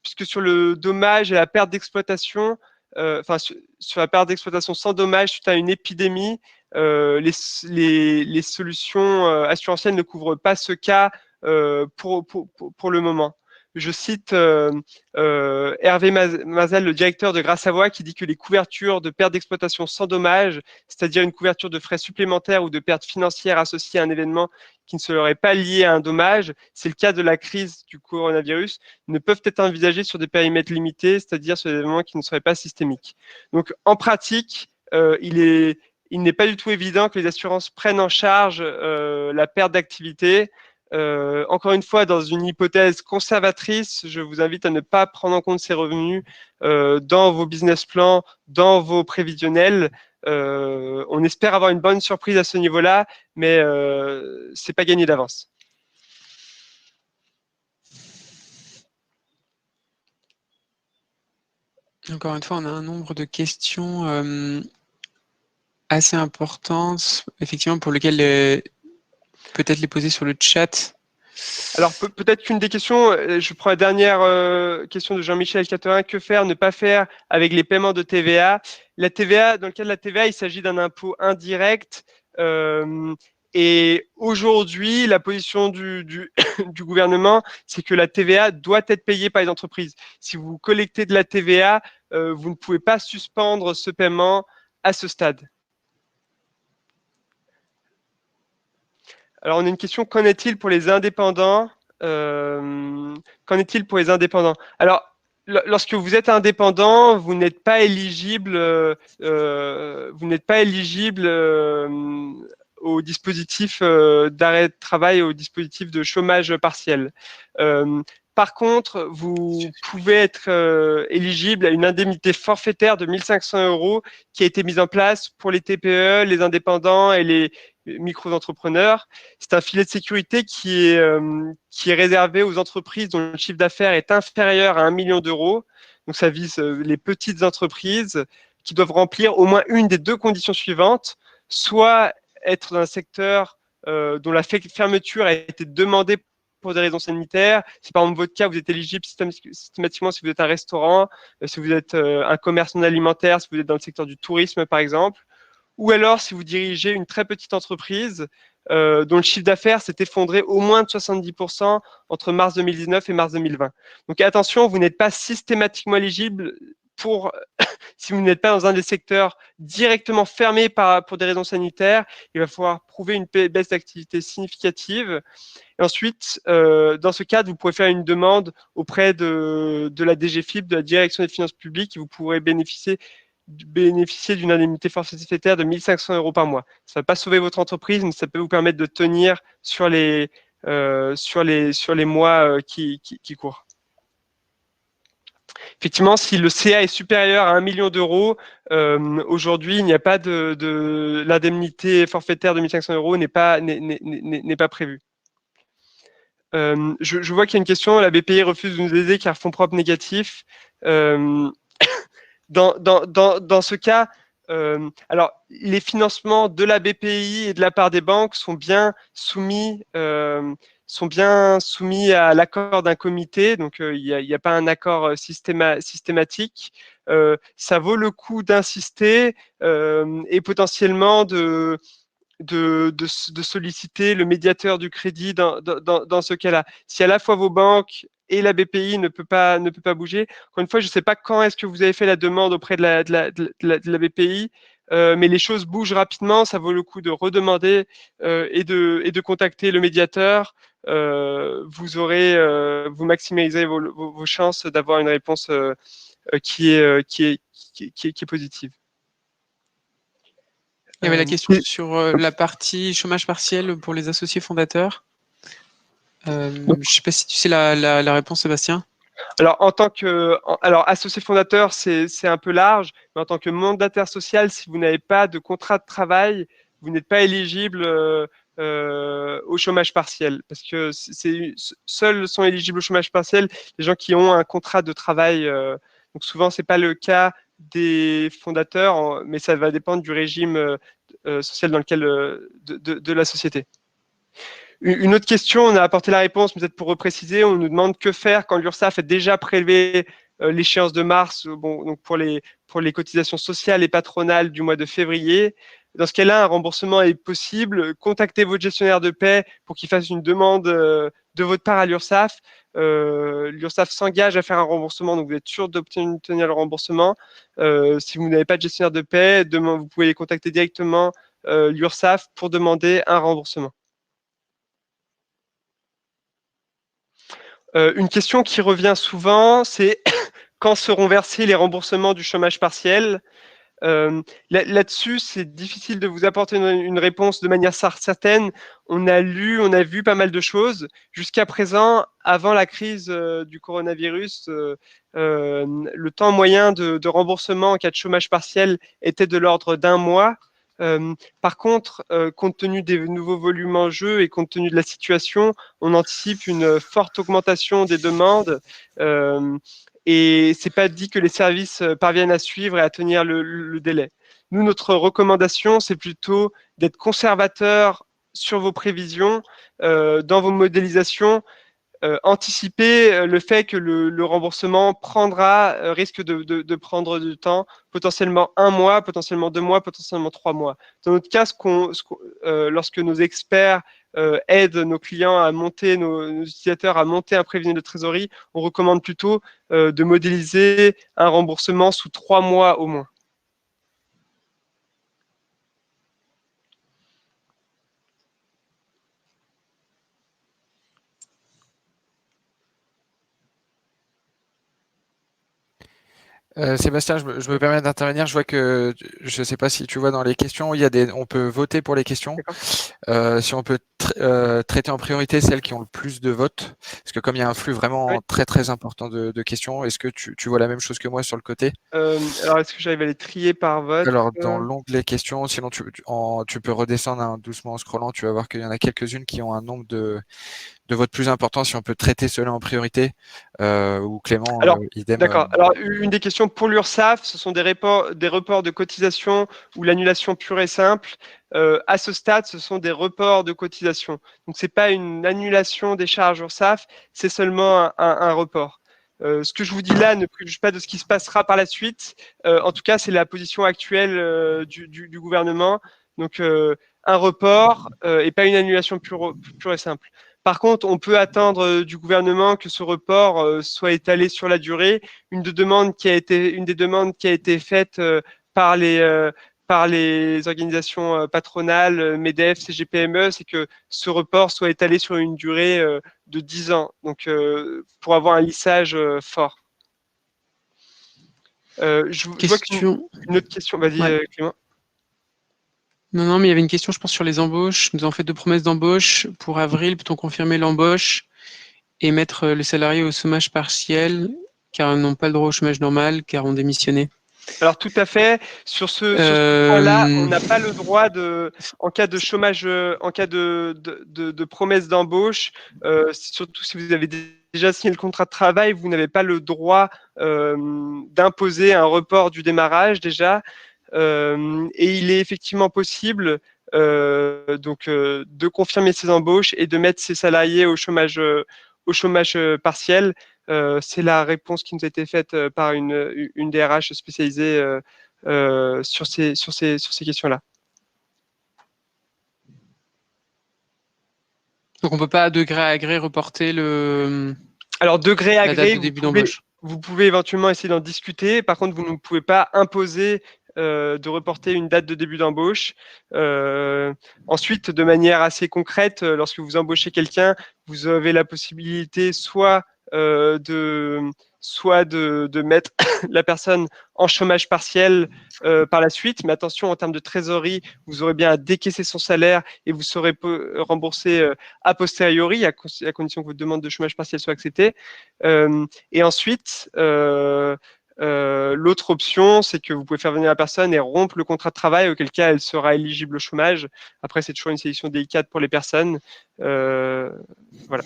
puisque sur le dommage et la perte d'exploitation, sur la perte d'exploitation sans dommage suite à une épidémie, les solutions assurantielles ne couvrent pas ce cas pour le moment. Je cite Hervé Mazel, le directeur de Gras Savoie, qui dit que les couvertures de perte d'exploitation sans dommage, c'est-à-dire une couverture de frais supplémentaires ou de pertes financières associées à un événement qui ne serait pas lié à un dommage, c'est le cas de la crise du coronavirus, ne peuvent être envisagées sur des périmètres limités, c'est-à-dire sur des événements qui ne seraient pas systémiques. Donc, en pratique, il n'est pas du tout évident que les assurances prennent en charge la perte d'activité. Encore une fois, dans une hypothèse conservatrice, je vous invite à ne pas prendre en compte ces revenus dans vos business plans, dans vos prévisionnels. On espère avoir une bonne surprise à ce niveau-là, mais c'est pas gagné d'avance. Encore une fois, on a un nombre de questions assez importantes, effectivement, pour lesquelles peut-être les poser sur le chat. Alors peut-être qu'une des questions, je prends la dernière question de Jean-Michel Caterin, que faire, ne pas faire avec les paiements de TVA. La TVA, dans le cas de la TVA, il s'agit d'un impôt indirect. Et aujourd'hui, la position du gouvernement, c'est que la TVA doit être payée par les entreprises. Si vous collectez de la TVA, vous ne pouvez pas suspendre ce paiement à ce stade. Alors, on a une question, qu'en est-il pour les indépendants Qu'en est-il pour les indépendants? Alors, lorsque vous êtes indépendant, vous n'êtes pas éligible, au dispositif d'arrêt de travail, au dispositif de chômage partiel. Par contre, vous pouvez être éligible à une indemnité forfaitaire de 1 500 € qui a été mise en place pour les TPE, les indépendants et les micro-entrepreneurs. C'est un filet de sécurité qui est réservé aux entreprises dont le chiffre d'affaires est inférieur à 1 million d'euros. Donc, ça vise les petites entreprises qui doivent remplir au moins une des deux conditions suivantes, soit être dans un secteur dont la fermeture a été demandée pour des raisons sanitaires. Si par exemple votre cas, vous êtes éligible systématiquement si vous êtes un restaurant, si vous êtes un commerce non alimentaire, si vous êtes dans le secteur du tourisme par exemple, ou alors si vous dirigez une très petite entreprise dont le chiffre d'affaires s'est effondré au moins de 70% entre mars 2019 et mars 2020. Donc attention, vous n'êtes pas systématiquement éligible si vous n'êtes pas dans un des secteurs directement fermés pour des raisons sanitaires. Il va falloir prouver une baisse d'activité significative. Et ensuite, dans ce cadre, vous pouvez faire une demande auprès de la DGFiP, de la Direction des finances publiques, et vous pourrez bénéficier d'une indemnité forfaitaire de 1 500 € par mois. Ça ne va pas sauver votre entreprise, mais ça peut vous permettre de tenir sur les mois qui courent. Effectivement, si le CA est supérieur à 1 million d'euros, aujourd'hui, il n'y a pas l'indemnité forfaitaire de 1 500 € n'est pas prévue. Je vois qu'il y a une question, la BPI refuse de nous aider car fonds propres négatifs. Dans ce cas, alors les financements de la BPI et de la part des banques sont bien soumis sont bien soumis à l'accord d'un comité, donc il n'y a pas un accord systématique. Ça vaut le coup d'insister et potentiellement de solliciter le médiateur du crédit dans ce cas-là. Si à la fois vos banques et la BPI ne peut pas bouger, encore une fois, je ne sais pas quand est-ce que vous avez fait la demande auprès de la BPI, mais les choses bougent rapidement, ça vaut le coup de redemander et de contacter le médiateur. Vous maximiserez vos chances d'avoir une réponse qui est positive. Il y avait la question sur la partie chômage partiel pour les associés fondateurs. Je ne sais pas si tu sais la réponse, Sébastien. Alors, associé fondateur, c'est un peu large, mais en tant que mandataire social, si vous n'avez pas de contrat de travail, vous n'êtes pas éligible au chômage partiel, parce que seuls sont éligibles au chômage partiel les gens qui ont un contrat de travail. Donc souvent, c'est pas le cas des fondateurs, mais ça va dépendre du régime social dans lequel de la société. Une autre question, on a apporté la réponse, mais peut-être pour repréciser, on nous demande que faire quand l'URSSAF a déjà prélevé l'échéance de mars, donc pour les cotisations sociales et patronales du mois de février. Dans ce cas-là, un remboursement est possible. Contactez votre gestionnaire de paie pour qu'il fasse une demande de votre part à l'URSSAF. L'URSSAF s'engage à faire un remboursement, donc vous êtes sûr d'obtenir le remboursement. Si vous n'avez pas de gestionnaire de paie, vous pouvez les contacter directement l'URSSAF pour demander un remboursement. Une question qui revient souvent, c'est quand seront versés les remboursements du chômage partiel? Là-dessus, c'est difficile de vous apporter une réponse de manière certaine. On a vu pas mal de choses. Jusqu'à présent, avant la crise du coronavirus, le temps moyen de remboursement en cas de chômage partiel était de l'ordre d'1 mois. Par contre, compte tenu des nouveaux volumes en jeu et compte tenu de la situation, on anticipe une forte augmentation des demandes. Et c'est pas dit que les services parviennent à suivre et à tenir le délai. Nous, notre recommandation, c'est plutôt d'être conservateur sur vos prévisions, dans vos modélisations, anticiper le fait que le remboursement risque de prendre du temps, potentiellement 1 mois, potentiellement 2 mois, potentiellement 3 mois. Dans notre cas, lorsque nos experts aident nos clients à monter, nos utilisateurs à monter un prévisionnel de trésorerie, on recommande plutôt de modéliser un remboursement sous 3 mois au moins. Sébastien, je me permets d'intervenir. Je vois que, je ne sais pas si tu vois dans les questions, on peut voter pour les questions. Si on peut traiter en priorité celles qui ont le plus de votes, parce que comme il y a un flux vraiment très très important de questions, est-ce que tu vois la même chose que moi sur le côté? Alors, est-ce que j'arrive à les trier par vote? Alors, dans l'onglet questions, sinon tu peux redescendre doucement en scrollant, tu vas voir qu'il y en a quelques-unes qui ont un nombre de votes plus important, si on peut traiter cela en priorité, ou Clément, idem. D'accord. Alors, une des questions pour l'URSSAF, ce sont des reports de cotisation ou l'annulation pure et simple. À ce stade, ce sont des reports de cotisation. Donc, c'est pas une annulation des charges URSSAF, c'est seulement un report. Ce que je vous dis là ne préjuge pas de ce qui se passera par la suite. En tout cas, c'est la position actuelle du gouvernement. Donc, un report et pas une annulation pure et simple. Par contre, on peut attendre du gouvernement que ce report soit étalé sur la durée. Une des demandes qui a été faite par les organisations patronales, MEDEF, CGPME, c'est que ce report soit étalé sur une durée de 10 ans, donc pour avoir un lissage fort. Je vois une autre question. Vas-y, Clément. Non, mais il y avait une question, je pense, sur les embauches. Nous avons fait 2 promesses d'embauche. Pour avril, peut-on confirmer l'embauche et mettre le salarié au chômage partiel, car ils n'ont pas le droit au chômage normal, car ont démissionné? Alors tout à fait. Sur ce point-là, on n'a pas le droit en cas de chômage, en cas de promesse d'embauche, surtout si vous avez déjà signé le contrat de travail, vous n'avez pas le droit d'imposer un report du démarrage déjà. Et il est effectivement possible de confirmer ses embauches et de mettre ses salariés au chômage partiel. C'est la réponse qui nous a été faite par une DRH spécialisée sur ces questions-là. Donc on peut pas de gré à gré reporter Alors de gré à la date gré, de début d'embauche. vous pouvez éventuellement essayer d'en discuter. Par contre, vous ne pouvez pas imposer de reporter une date de début d'embauche. Ensuite, de manière assez concrète, lorsque vous embauchez quelqu'un, vous avez la possibilité soit de mettre la personne en chômage partiel par la suite, mais attention, en termes de trésorerie, vous aurez bien à décaisser son salaire et vous serez remboursé a posteriori, à condition que votre demande de chômage partiel soit acceptée. Et ensuite, l'autre option, c'est que vous pouvez faire venir la personne et rompre le contrat de travail, auquel cas elle sera éligible au chômage. Après, c'est toujours une sélection délicate pour les personnes. Voilà.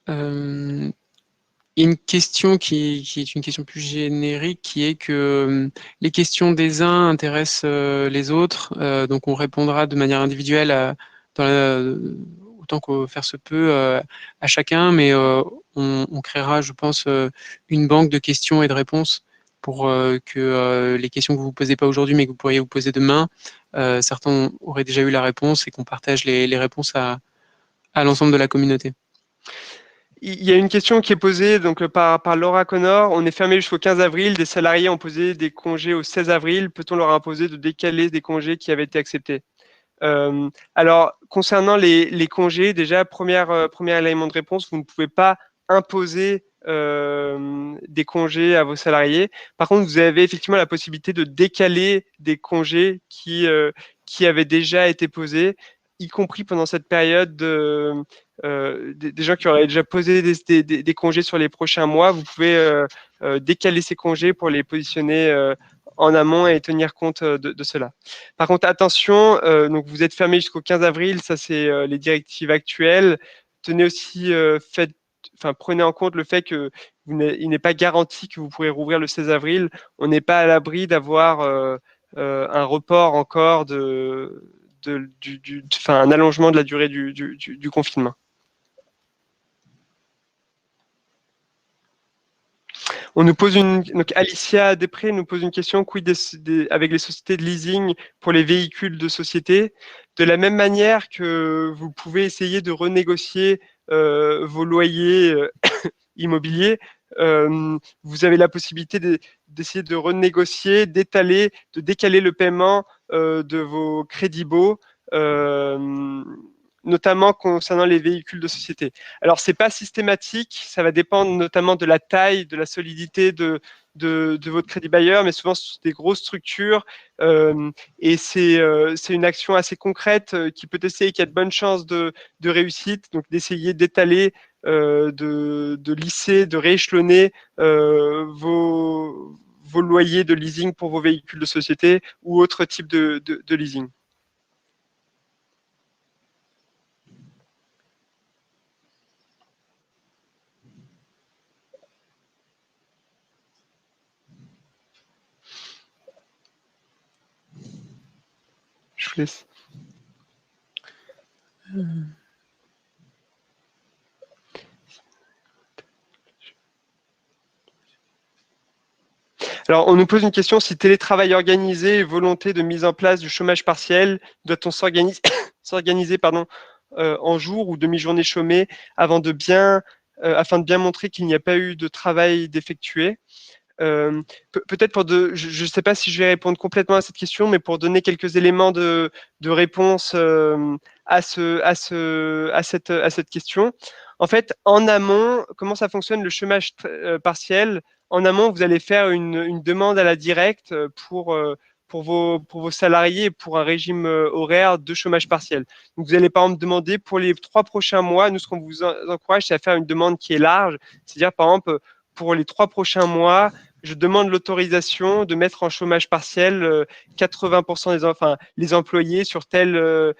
Il y a une question qui est une question plus générique, qui est que les questions des uns intéressent les autres, donc on répondra de manière individuelle autant que faire se peut à chacun, mais on créera, je pense, une banque de questions et de réponses pour que les questions que vous ne vous posez pas aujourd'hui, mais que vous pourriez vous poser demain, certains auraient déjà eu la réponse et qu'on partage les réponses à l'ensemble de la communauté. Il y a une question qui est posée donc, par Laura Connor. On est fermé jusqu'au 15 avril. Des salariés ont posé des congés au 16 avril. Peut-on leur imposer de décaler des congés qui avaient été acceptés? Alors, concernant les congés, déjà, premier élément de réponse, vous ne pouvez pas imposer des congés à vos salariés. Par contre, vous avez effectivement la possibilité de décaler des congés qui avaient déjà été posés, y compris pendant cette période des gens qui auraient déjà posé des congés sur les prochains mois. Vous pouvez décaler ces congés pour les positionner en amont et tenir compte de cela. Par contre, attention, donc vous êtes fermé jusqu'au 15 avril, ça c'est les directives actuelles. Tenez aussi, prenez en compte le fait que il n'est pas garanti que vous pourrez rouvrir le 16 avril. On n'est pas à l'abri d'avoir un report encore un allongement de la durée du confinement. On nous pose donc Alicia Després nous pose une question, quid avec les sociétés de leasing pour les véhicules de société? De la même manière que vous pouvez essayer de renégocier vos loyers immobiliers, vous avez la possibilité d'essayer de renégocier, de décaler le paiement de vos crédits baux, notamment concernant les véhicules de société. Alors, ce n'est pas systématique, ça va dépendre notamment de la taille, de la solidité de votre crédit bailleur, mais souvent, c'est des grosses structures et c'est une action assez concrète qui peut essayer, qui a de bonnes chances de réussite, donc d'essayer d'étaler, de lisser, de rééchelonner vos loyers de leasing pour vos véhicules de société ou autre type de leasing. Je vous laisse. Alors, on nous pose une question, si télétravail organisé et volonté de mise en place du chômage partiel, doit-on s'organiser en jour ou demi-journée chômée afin de bien montrer qu'il n'y a pas eu de travail d'effectué? Peut-être je ne sais pas si je vais répondre complètement à cette question, mais pour donner quelques éléments de réponse à cette question. En fait, en amont, comment ça fonctionne le chômage partiel? En amont, vous allez faire une demande à la directe pour vos salariés pour un régime horaire de chômage partiel. Donc, vous allez par exemple demander pour les 3 prochains mois, nous, ce qu'on vous encourage, c'est à faire une demande qui est large, c'est-à-dire par exemple, pour les 3 prochains mois, je demande l'autorisation de mettre en chômage partiel 80% les employés sur tel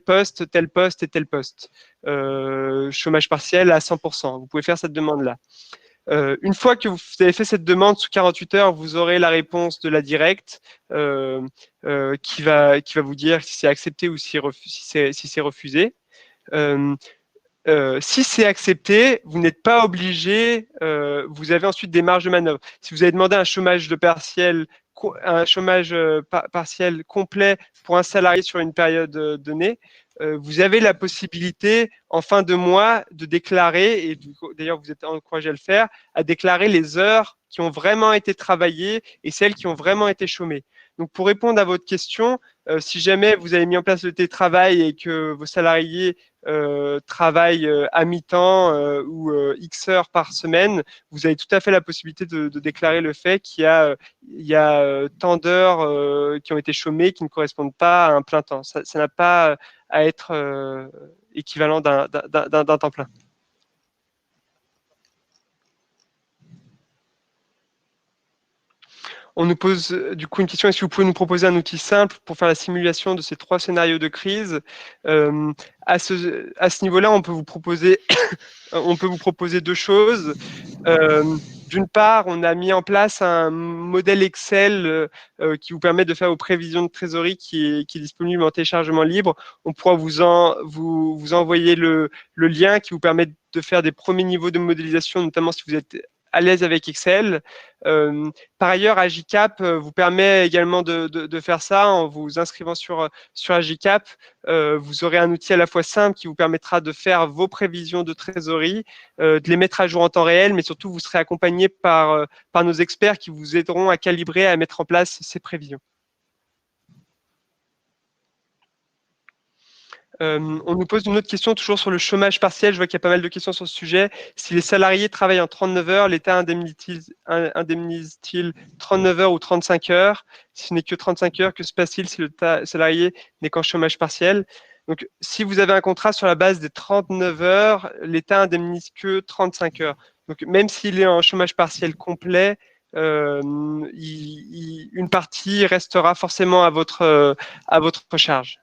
poste, tel poste et tel poste. Chômage partiel à 100%. Vous pouvez faire cette demande-là. Une fois que vous avez fait cette demande sous 48 heures, vous aurez la réponse de la directe qui va vous dire si c'est accepté ou si c'est refusé. Si c'est accepté, vous n'êtes pas obligé, vous avez ensuite des marges de manœuvre. Si vous avez demandé un chômage partiel complet pour un salarié sur une période donnée, vous avez la possibilité en fin de mois de déclarer, et d'ailleurs vous êtes encouragé à le faire, à déclarer les heures qui ont vraiment été travaillées et celles qui ont vraiment été chômées. Donc pour répondre à votre question, si jamais vous avez mis en place le télétravail et que vos salariés travaillent à mi-temps ou X heures par semaine, vous avez tout à fait la possibilité de déclarer le fait qu'il y a tant d'heures qui ont été chômées qui ne correspondent pas à un plein temps. Ça n'a pas à être équivalent d'un temps plein. On nous pose du coup une question, est-ce que vous pouvez nous proposer un outil simple pour faire la simulation de ces 3 scénarios de crise? À ce niveau-là, on peut vous proposer, deux choses. D'une part, on a mis en place un modèle Excel qui vous permet de faire vos prévisions de trésorerie qui est disponible en téléchargement libre. On pourra vous envoyer le lien qui vous permet de faire des premiers niveaux de modélisation, notamment si vous êtes à l'aise avec Excel. Par ailleurs, Agicap vous permet également de faire ça en vous inscrivant sur Agicap. Vous aurez un outil à la fois simple qui vous permettra de faire vos prévisions de trésorerie, de les mettre à jour en temps réel, mais surtout vous serez accompagné par nos experts qui vous aideront à calibrer, à mettre en place ces prévisions. On nous pose une autre question, toujours sur le chômage partiel. Je vois qu'il y a pas mal de questions sur ce sujet. Si les salariés travaillent en 39 heures, l'État indemnise-t-il 39 heures ou 35 heures? Si ce n'est que 35 heures, que se passe-t-il si le salarié n'est qu'en chômage partiel? Donc, si vous avez un contrat sur la base des 39 heures, l'État indemnise que 35 heures. Donc, même s'il est en chômage partiel complet, une partie restera forcément à votre charge.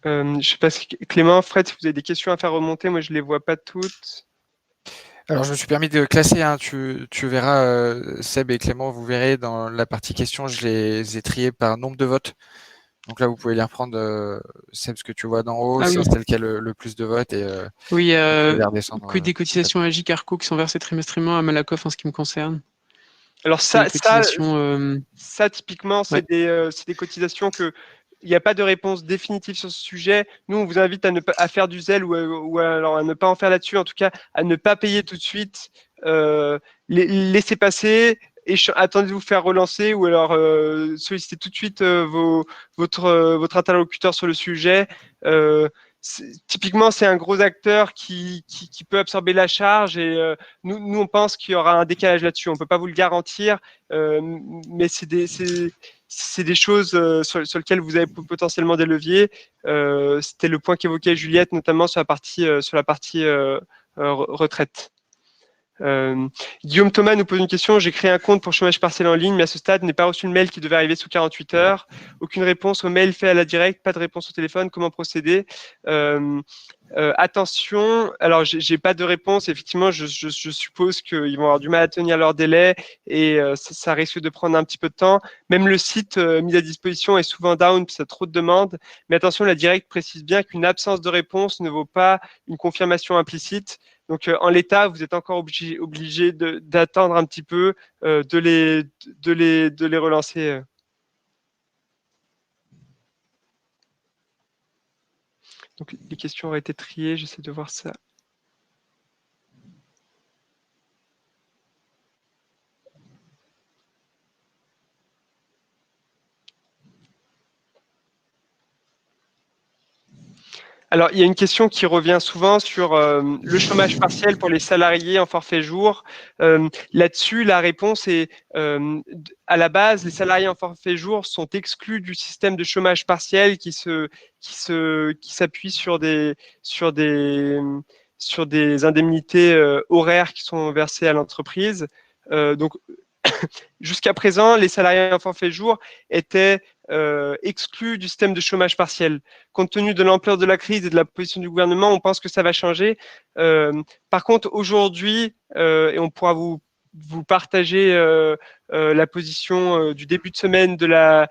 Je ne sais pas si Clément, Fred, si vous avez des questions à faire remonter, moi je ne les vois pas toutes. Alors, je me suis permis de classer, hein, tu verras, Seb et Clément, vous verrez dans la partie questions, je les ai triés par nombre de votes. Donc là, vous pouvez les reprendre, Seb, ce que tu vois d'en haut, c'est celle qui a le plus de votes. Et, oui, redescendre, des cotisations à Gicarco qui sont versées trimestriellement à Malakoff en ce qui me concerne. Alors ça typiquement, c'est des cotisations que il n'y a pas de réponse définitive sur ce sujet. Nous, on vous invite à faire du zèle ou alors à ne pas en faire là-dessus, en tout cas à ne pas payer tout de suite, laissez passer, attendez de vous faire relancer ou alors sollicitez tout de suite votre interlocuteur sur le sujet. Typiquement, c'est un gros acteur qui peut absorber la charge et nous, on pense qu'il y aura un décalage là-dessus. On ne peut pas vous le garantir, mais c'est des choses sur lesquelles vous avez potentiellement des leviers. C'était le point qu'évoquait Juliette, notamment sur la partie retraite. Guillaume Thomas nous pose une question. J'ai créé un compte pour chômage partiel en ligne, mais à ce stade, n'ai pas reçu le mail qui devait arriver sous 48 heures. Aucune réponse au mail fait à la directe, pas de réponse au téléphone. Comment procéder? Attention, alors j'ai pas de réponse. Effectivement, je suppose qu'ils vont avoir du mal à tenir leur délai et ça risque de prendre un petit peu de temps. Même le site mis à disposition est souvent down, puis ça a trop de demandes. Mais attention, la directe précise bien qu'une absence de réponse ne vaut pas une confirmation implicite. Donc, en l'état, vous êtes encore obligé d'attendre un petit peu, de les relancer. Donc, les questions auraient été triées. J'essaie de voir ça. Alors, il y a une question qui revient souvent sur le chômage partiel pour les salariés en forfait jour. Là-dessus, la réponse est à la base, les salariés en forfait jour sont exclus du système de chômage partiel qui s'appuie sur des indemnités horaires qui sont versées à l'entreprise. Donc, Jusqu'à présent, les salariés en forfait jour étaient exclus du système de chômage partiel. Compte tenu de l'ampleur de la crise et de la position du gouvernement, on pense que ça va changer. Par contre, aujourd'hui, et on pourra vous partager la position du début de semaine de la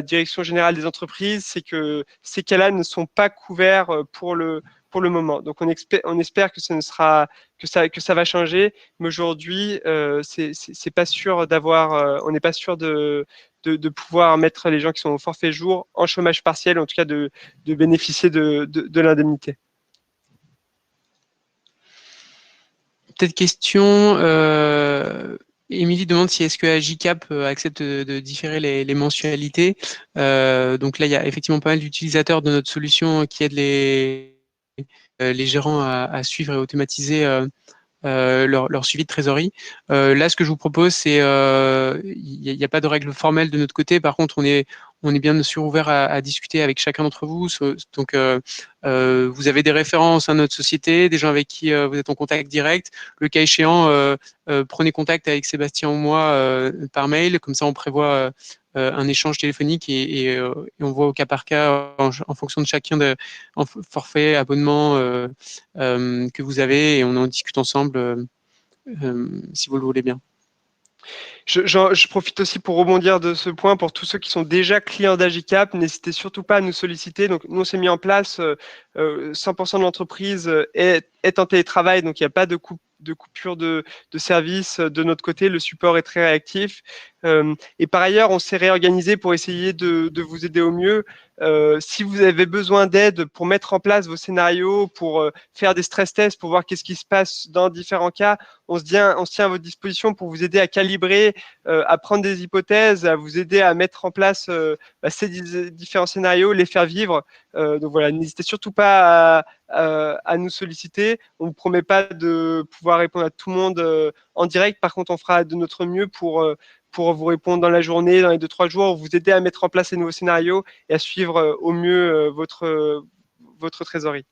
Direction générale des entreprises, c'est que ces cas-là ne sont pas couverts pour le moment. Donc on espère que ça va changer, mais aujourd'hui c'est pas sûr on n'est pas sûr de pouvoir mettre les gens qui sont au forfait jour en chômage partiel, en tout cas de bénéficier de l'indemnité. Peut-être question. Émilie demande si est-ce que AJCAP accepte de différer les mensualités. Donc là, il y a effectivement pas mal d'utilisateurs de notre solution qui aident les gérants à suivre et automatiser leur suivi de trésorerie. Là, ce que je vous propose, c'est il n'y a pas de règle formelle de notre côté. Par contre, on est bien sûr ouvert à discuter avec chacun d'entre vous. Donc, vous avez des références à notre société, des gens avec qui vous êtes en contact direct. Le cas échéant, prenez contact avec Sébastien ou moi par mail. Comme ça, on prévoit un échange téléphonique et on voit au cas par cas en fonction de chacun en forfait, abonnement que vous avez et on en discute ensemble si vous le voulez bien. Je profite aussi pour rebondir de ce point pour tous ceux qui sont déjà clients d'Agicap. N'hésitez surtout pas à nous solliciter. Donc, nous, on s'est mis en place, 100% de l'entreprise est en télétravail, donc il n'y a pas de coupure de service de notre côté. Le support est très réactif. Et par ailleurs, on s'est réorganisé pour essayer de vous aider au mieux. Si vous avez besoin d'aide pour mettre en place vos scénarios, pour faire des stress tests, pour voir qu'est-ce qui se passe dans différents cas, on se tient à votre disposition pour vous aider à calibrer, à prendre des hypothèses, à vous aider à mettre en place ces différents scénarios, les faire vivre. Donc voilà, n'hésitez surtout pas à nous solliciter. On ne vous promet pas de pouvoir répondre à tout le monde en direct. Par contre, on fera de notre mieux pour vous répondre dans la journée, dans les 2-3 jours, vous aider à mettre en place ces nouveaux scénarios et à suivre au mieux votre trésorerie.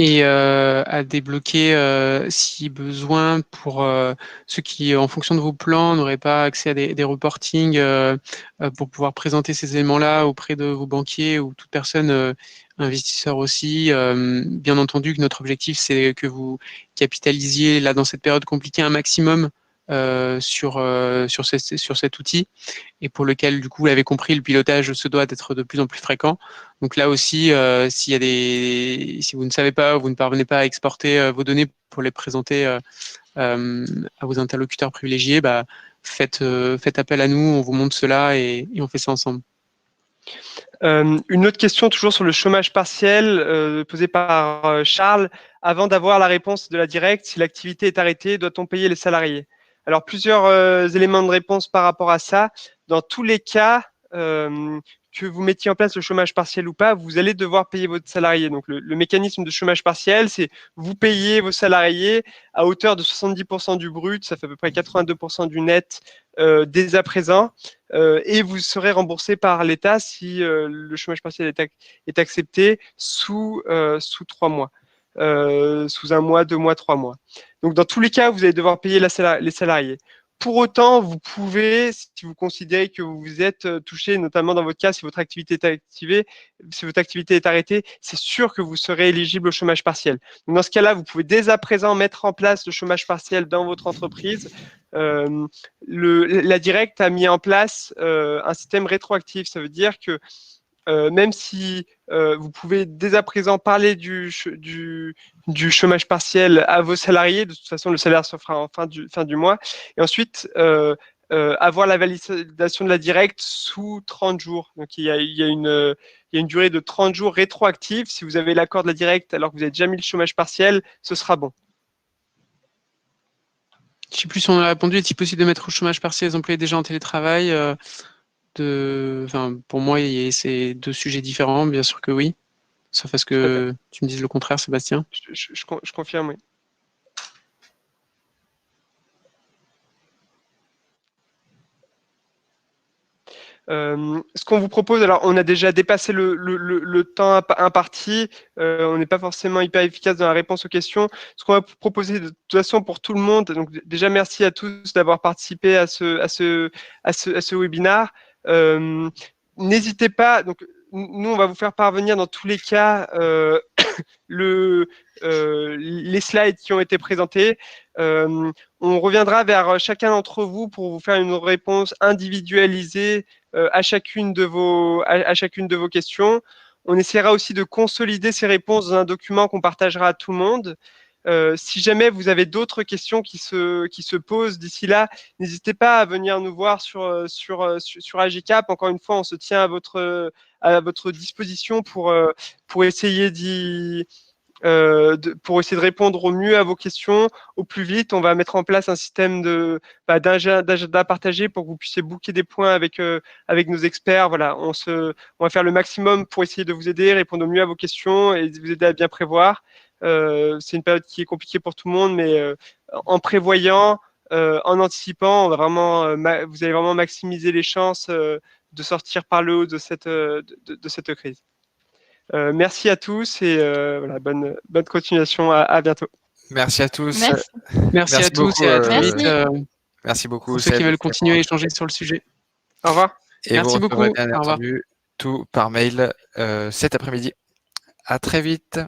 Et à débloquer si besoin pour ceux qui, en fonction de vos plans, n'auraient pas accès à des reportings pour pouvoir présenter ces éléments-là auprès de vos banquiers ou toute personne investisseur aussi. Bien entendu que notre objectif, c'est que vous capitalisiez là dans cette période compliquée un maximum sur cet outil et pour lequel, du coup, vous l'avez compris, le pilotage se doit d'être de plus en plus fréquent. Donc là aussi, si vous ne savez pas, vous ne parvenez pas à exporter vos données pour les présenter à vos interlocuteurs privilégiés, bah, faites appel à nous, on vous montre cela et on fait ça ensemble. Une autre question toujours sur le chômage partiel posée par Charles. Avant d'avoir la réponse de la directe, si l'activité est arrêtée, doit-on payer les salariés? Alors plusieurs éléments de réponse par rapport à ça. Dans tous les cas, que vous mettiez en place le chômage partiel ou pas, vous allez devoir payer votre salarié. Donc le mécanisme de chômage partiel, c'est vous payez vos salariés à hauteur de 70% du brut, ça fait à peu près 82% du net dès à présent. Et vous serez remboursé par l'État si le chômage partiel est accepté sous 3 mois, sous 1 mois, 2 mois, 3 mois. Donc dans tous les cas, vous allez devoir payer les salariés. Pour autant, vous pouvez, si vous considérez que vous vous êtes touché, notamment dans votre cas, si votre activité est activée, si votre activité est arrêtée, c'est sûr que vous serez éligible au chômage partiel. Donc dans ce cas-là, vous pouvez dès à présent mettre en place le chômage partiel dans votre entreprise. La Directe a mis en place un système rétroactif. Ça veut dire que même si vous pouvez dès à présent parler du chômage partiel à vos salariés, de toute façon le salaire se fera en fin du mois, et ensuite avoir la validation de la Directe sous 30 jours. Donc il y a une durée de 30 jours rétroactive. Si vous avez l'accord de la Directe alors que vous n'avez déjà mis le chômage partiel, ce sera bon. Je ne sais plus si on a répondu, est-il possible de mettre au chômage partiel les employés déjà en télétravail pour moi, c'est deux sujets différents, bien sûr que oui. Sauf à ce que tu me dises le contraire, Sébastien. Je confirme, oui. Ce qu'on vous propose, alors on a déjà dépassé le temps imparti, on n'est pas forcément hyper efficace dans la réponse aux questions. Ce qu'on va vous proposer de toute façon pour tout le monde, donc déjà merci à tous d'avoir participé à ce webinaire. N'hésitez pas, donc nous on va vous faire parvenir dans tous les cas les slides qui ont été présentés. On reviendra vers chacun d'entre vous pour vous faire une réponse individualisée à chacune de vos questions. On essaiera aussi de consolider ces réponses dans un document qu'on partagera à tout le monde. Si jamais vous avez d'autres questions qui se posent d'ici là, n'hésitez pas à venir nous voir sur Agicap. Encore une fois, on se tient à votre disposition pour essayer pour essayer de répondre au mieux à vos questions au plus vite. On va mettre en place un système d'agenda partagé pour que vous puissiez booker des points avec nos experts. Voilà, on va faire le maximum pour essayer de vous aider, répondre au mieux à vos questions et vous aider à bien prévoir. C'est une période qui est compliquée pour tout le monde, mais en prévoyant, en anticipant, vous allez vraiment maximiser les chances de sortir par le haut de cette crise. Merci à tous et voilà, bonne continuation. À bientôt. Merci à tous. Merci à tous beaucoup, et à très vite. Merci beaucoup. Pour ceux qui veulent continuer à échanger sur le sujet. Au revoir. Et Merci vous recevrez beaucoup. bien entendu tout par mail cet après-midi. À très vite.